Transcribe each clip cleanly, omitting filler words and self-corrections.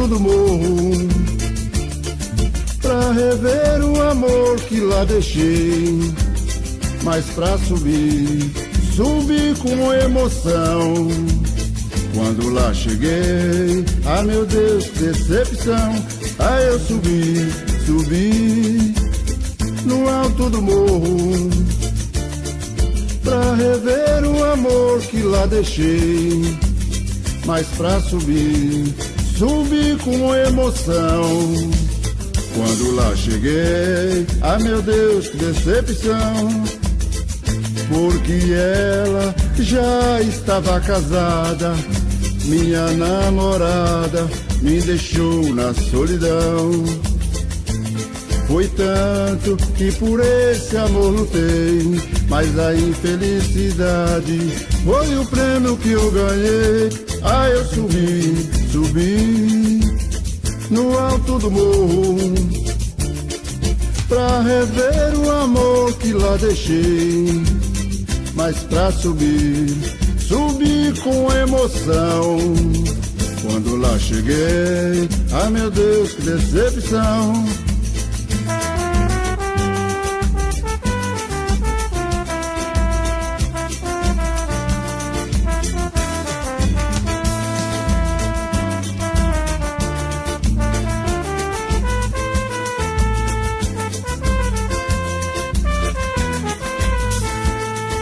alto do morro pra rever o amor que lá deixei. Mas pra subir, subi com emoção. Quando lá cheguei, ah meu Deus, que decepção. Ah, eu subi no alto do morro pra rever o amor que lá deixei. Mas pra subir, subi com emoção. Quando lá cheguei, ah meu Deus, que decepção. Porque ela já estava casada, minha namorada me deixou na solidão. Foi tanto que por esse amor lutei, mas a infelicidade foi o prêmio que eu ganhei. Ah, eu subi no alto do morro pra rever o amor que lá deixei. Mas pra subir, subi com emoção. Quando lá cheguei, ah meu Deus, que decepção.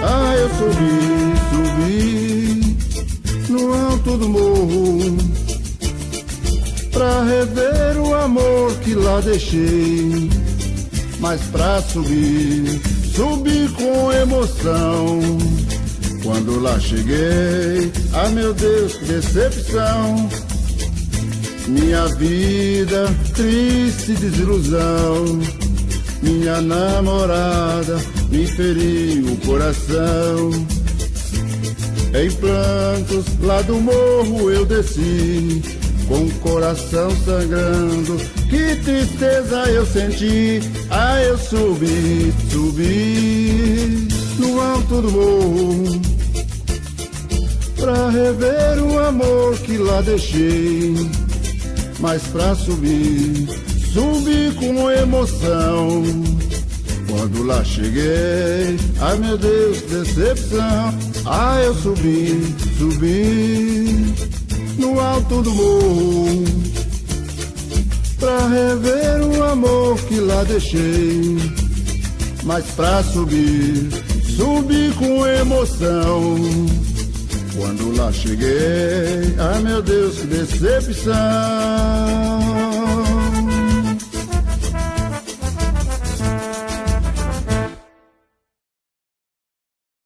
Ah, eu subi no alto do morro pra rever o amor que lá deixei. Mas pra subir, subi com emoção. Quando lá cheguei, ah meu Deus, que decepção. Minha vida, triste desilusão. Minha namorada me feriu o coração. Em prantos lá do morro eu desci, com o coração sangrando, que tristeza eu senti. Ah, eu subi no alto do morro pra rever o amor que lá deixei. Mas pra subir, subi com emoção. Quando lá cheguei, ai meu Deus, que decepção. Ah, eu subi no alto do morro pra rever o amor que lá deixei. Mas pra subir, subi com emoção. Quando lá cheguei, ai meu Deus, que decepção.